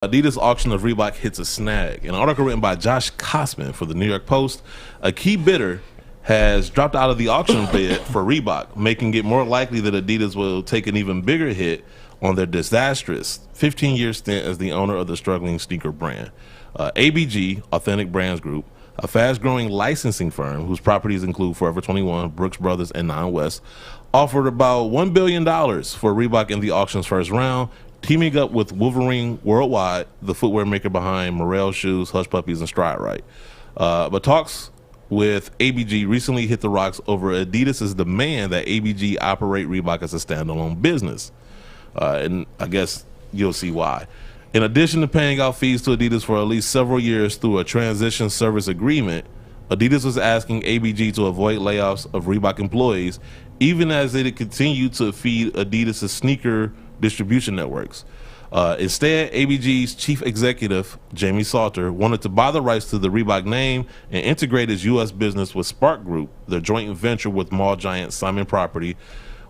Adidas auction of Reebok hits a snag. An article written by Josh Kosman for the New York Post. A key bidder has dropped out of the auction bid for Reebok, making it more likely that Adidas will take an even bigger hit on their disastrous 15-year stint as the owner of the struggling sneaker brand. ABG, Authentic Brands Group, a fast-growing licensing firm whose properties include Forever 21, Brooks Brothers, and Nine West, offered about $1 billion for Reebok in the auction's first round, teaming up with Wolverine Worldwide, the footwear maker behind Morel Shoes, Hush Puppies, and Stride Right. But talks with ABG recently hit the rocks over Adidas' demand that ABG operate Reebok as a standalone business. And I guess you'll see why. In addition to paying out fees to Adidas for at least several years through a transition service agreement, Adidas was asking ABG to avoid layoffs of Reebok employees, even as it continued to feed Adidas' sneaker distribution networks. Instead, ABG's chief executive, Jamie Salter, wanted to buy the rights to the Reebok name and integrate its U.S. business with Spark Group, their joint venture with mall giant Simon Property,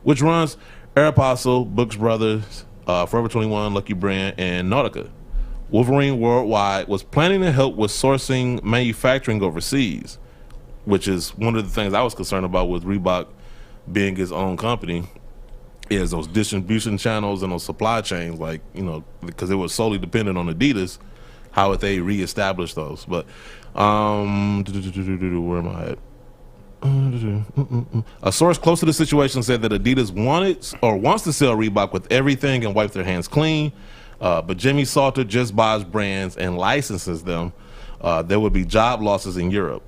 which runs Aeropostale, Brooks Brothers, Forever 21, Lucky Brand, and Nautica. Wolverine Worldwide was planning to help with sourcing manufacturing overseas, which is one of the things I was concerned about with Reebok being his own company, is those distribution channels and those supply chains, like, you know, because it was solely dependent on Adidas, how would they reestablish those? But where am I at? A source close to the situation said that Adidas wants to sell Reebok with everything and wipe their hands clean, but Jimmy Salter just buys brands and licenses them. There would be job losses in Europe.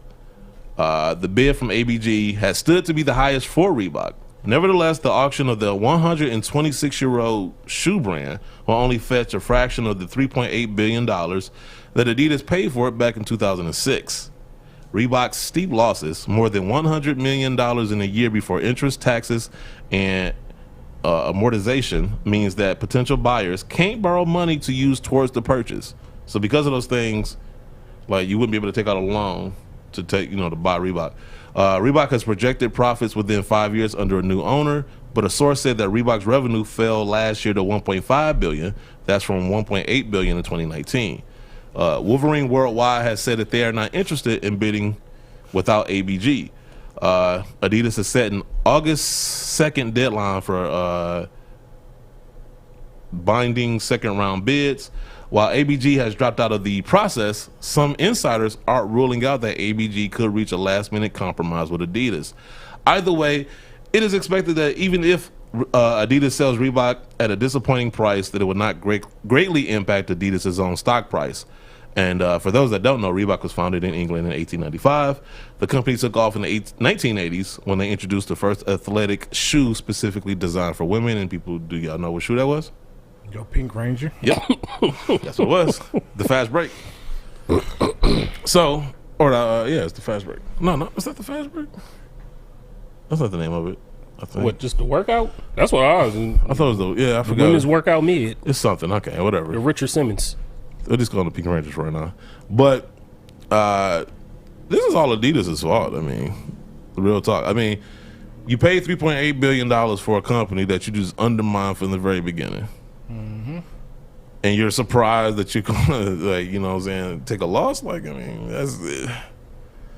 The bid from ABG has stood to be the highest for Reebok. Nevertheless, the auction of the 126-year-old shoe brand will only fetch a fraction of the $3.8 billion that Adidas paid for it back in 2006. Reebok's steep losses, more than $100 million in a year before interest, taxes, and amortization, means that potential buyers can't borrow money to use towards the purchase. So because of those things, like, you wouldn't be able to take out a loan to buy Reebok. Reebok has projected profits within 5 years under a new owner, but a source said that Reebok's revenue fell last year to $1.5 billion. That's from $1.8 billion in 2019. Wolverine Worldwide has said that they are not interested in bidding without ABG. Adidas has set an August 2nd deadline for binding second-round bids. While ABG has dropped out of the process, some insiders are ruling out that ABG could reach a last-minute compromise with Adidas. Either way, it is expected that even if Adidas sells Reebok at a disappointing price, that it would not greatly impact Adidas' own stock price. And for those that don't know, Reebok was founded in England in 1895. The company took off in the 1980s when they introduced the first athletic shoe specifically designed for women. And people, do y'all know what shoe that was? Your Pink Ranger? Yep. That's what it was. The Fast Break. So, it's the Fast Break. No, is that the Fast Break? That's not the name of it, I think. What, just the workout? That's what I was. I thought it was I forgot. Women's workout mid. It's something. Okay, whatever. The Richard Simmons. They're just calling the Pink Rangers right now. But this is all Adidas' fault. I mean, the real talk. I mean, you paid $3.8 billion for a company that you just undermined from the very beginning. Mm-hmm. And you're surprised that you're gonna, like, you know what I'm saying, take a loss? Like, I mean, that's it.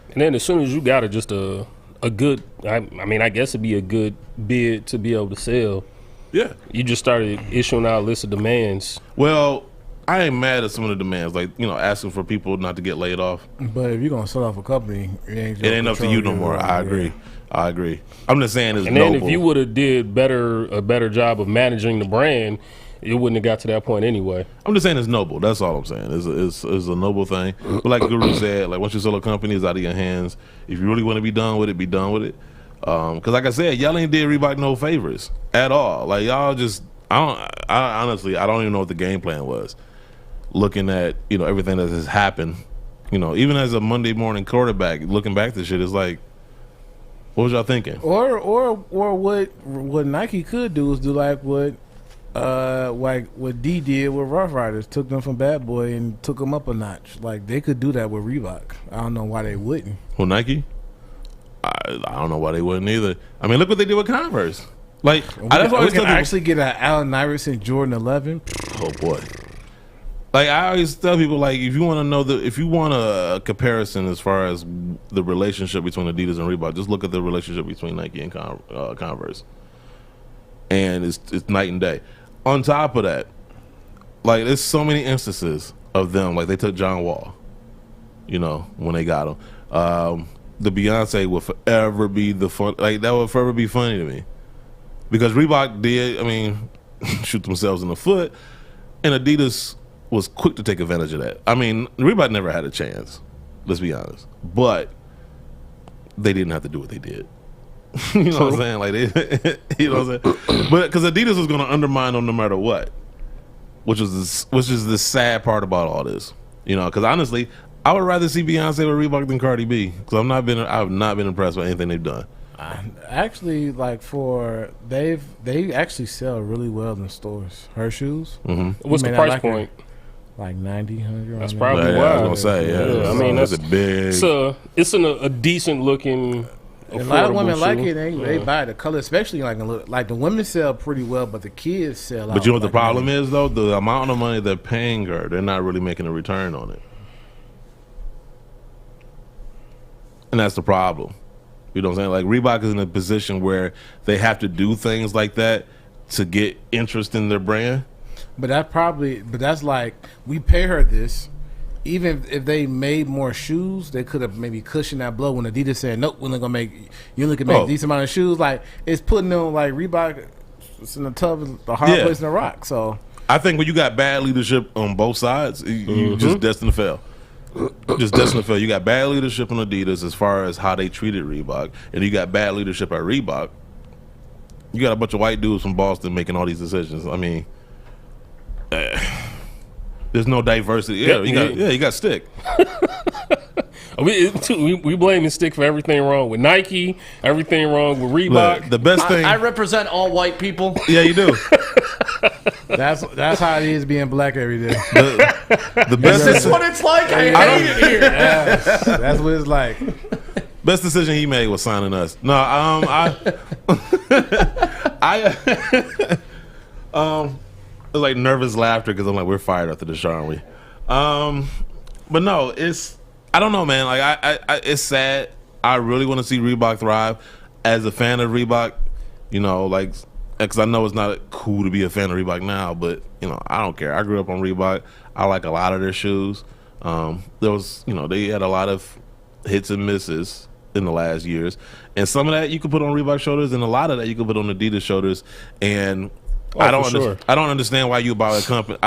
And then as soon as you got just a good, I mean, I guess it'd be a good bid to be able to sell. Yeah. You just started issuing out a list of demands. Well, I ain't mad at some of the demands, like, you know, asking for people not to get laid off. But if you're gonna sell off a company, it ain't up to you no more. I agree. I'm just saying it's and then noble. If you would have did a better job of managing the brand, it wouldn't have got to that point anyway. I'm just saying it's noble. That's all I'm saying. It's a noble thing. But like Guru said, like, once you sell a company, it's out of your hands. If you really want to be done with it, be done with it. Because like I said, y'all ain't did Reebok no favors at all. Like, y'all just, I honestly don't even know what the game plan was. Looking at, you know, everything that has happened, you know, even as a Monday morning quarterback, looking back to shit, it's like, what was y'all thinking? Or what Nike could do is do like what D did with Rough Riders, took them from Bad Boy and took them up a notch. Like, they could do that with Reebok. I don't know why they wouldn't. Well, Nike? I don't know why they wouldn't either. I mean, look what they did with Converse. Like, we can actually get an Allen Iverson Jordan 11. Oh boy. Like I always tell people, like if you want to know if you want a comparison as far as the relationship between Adidas and Reebok, just look at the relationship between Nike and Converse, and it's night and day. On top of that, like there's so many instances of them, like they took John Wall, you know, when they got him. The Beyonce will forever be the fun, like that will forever be funny to me, because Reebok did, I mean, shoot themselves in the foot, and Adidas was quick to take advantage of that. I mean, Reebok never had a chance, let's be honest, but they didn't have to do what they did. You know what I'm saying? Like they, you know what I'm saying? But because Adidas was going to undermine them no matter what, which is the sad part about all this. You know, because honestly, I would rather see Beyonce with Reebok than Cardi B, because I've not been impressed with anything they've done. Actually, like they actually sell really well in stores. Her shoes. Mm-hmm. What's the price point? Like 90, 100. That's probably why. why. I was gonna say, yeah. I mean, that's a big. It's a decent looking. A lot of women shoe. like it. They buy the color, especially like the women sell pretty well, but the kids sell. But you know what the problem is though? The amount of money they're paying her, they're not really making a return on it, and that's the problem. You know what I'm saying? Like Reebok is in a position where they have to do things like that to get interest in their brand. But that's like, we pay her this. Even if they made more shoes, they could have maybe cushioned that blow when Adidas said, nope, we're not going to make, you only can make these amount of shoes. Like, it's putting them, like, Reebok, it's in the tough, the hard place in the rock. So I think when you got bad leadership on both sides, you just destined to fail. Just destined to fail. You got bad leadership on Adidas as far as how they treated Reebok, and you got bad leadership at Reebok. You got a bunch of white dudes from Boston making all these decisions. I mean, there's no diversity. You got Stick. We blaming Stick for everything wrong with Nike, everything wrong with Reebok. Look, the best thing. I represent all white people. Yeah, you do. that's how it is being black every day. The best. Is this what it's like? I hate it here. Yes, that's what it's like. Best decision he made was signing us. No, it was like nervous laughter because I'm like, we're fired after this, aren't we? But no, I don't know, man. Like I it's sad. I really want to see Reebok thrive. As a fan of Reebok, you know, like, because I know it's not cool to be a fan of Reebok now, but you know, I don't care. I grew up on Reebok. I like a lot of their shoes. There was, you know, they had a lot of hits and misses in the last years, and some of that you could put on Reebok shoulders, and a lot of that you could put on Adidas shoulders. And I don't understand why you buy a company.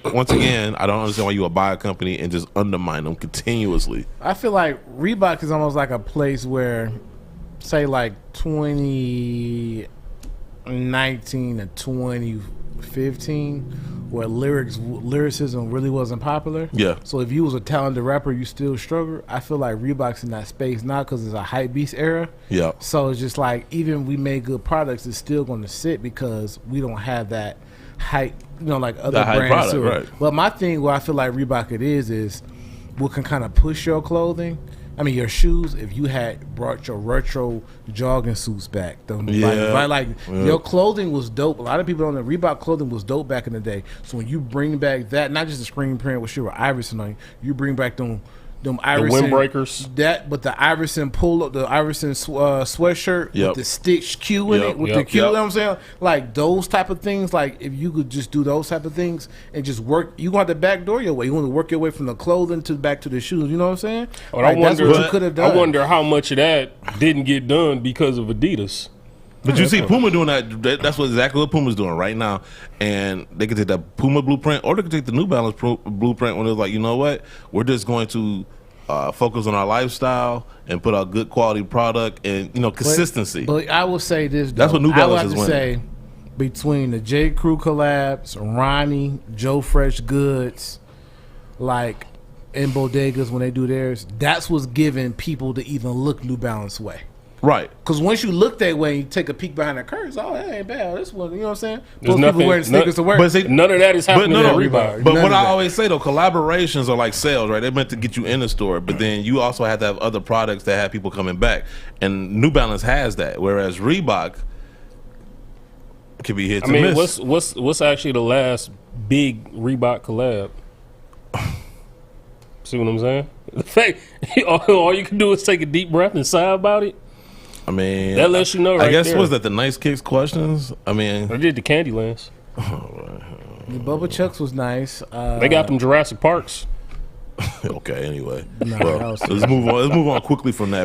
Once again, I don't understand why you would buy a company and just undermine them continuously. I feel like Reebok is almost like a place where, say, like 2019 to 2015, where lyricism really wasn't popular. Yeah. So if you was a talented rapper, you still struggle. I feel like Reebok's in that space now because it's a hype beast era. Yeah. So it's just like, even we made good products, it's still going to sit because we don't have that hype, you know, like other brands too. Right. But my thing, where I feel like Reebok is what can kind of push your clothing. I mean, your shoes, if you had brought your retro jogging suits back. Your clothing was dope. A lot of people on the Reebok clothing was dope back in the day. So when you bring back that, not just the screen print with Shira Iverson on you bring back them Iverson. The windbreakers. But the Iverson pull-up, the Iverson sweatshirt with the stitched Q in it, with the Q, you know what I'm saying? Like, those type of things, like, if you could just do those type of things and just work, you want to backdoor your way. You want to work your way from the clothing to back to the shoes, you know what I'm saying? That's what you could have done. I wonder how much of that didn't get done because of Adidas. But you see Puma doing that. That's exactly what Puma's doing right now. And they could take that Puma blueprint, or they could take the New Balance blueprint when it's like, you know what? We're just going to focus on our lifestyle and put out good quality product and, you know, consistency. But I will say this, though. That's what New Balance is I would have to say, between the J. Crew collabs, Ronnie, Joe Fresh Goods, like, in bodegas when they do theirs, that's what's giving people to even look New Balance way. Right. Because once you look that way, you take a peek behind the curtains. Oh, that ain't bad. This one, you know what I'm saying? There's Those people wearing sneakers to work. But see, none of that is happening at Reebok. But what I always say, though, collaborations are like sales, right? They're meant to get you in the store, but then you also have to have other products that have people coming back. And New Balance has that, whereas Reebok could be hit to miss. What's actually the last big Reebok collab? See what I'm saying? The fact all you can do is take a deep breath and sigh about it. I mean, That lets you know right I guess there. was that the Nice Kicks questions? I mean, They did the Candylands. The Bubba Chucks was nice. They got them Jurassic Parks. okay. Anyway, Nah, well, that was- let's move on. Let's move on quickly from that.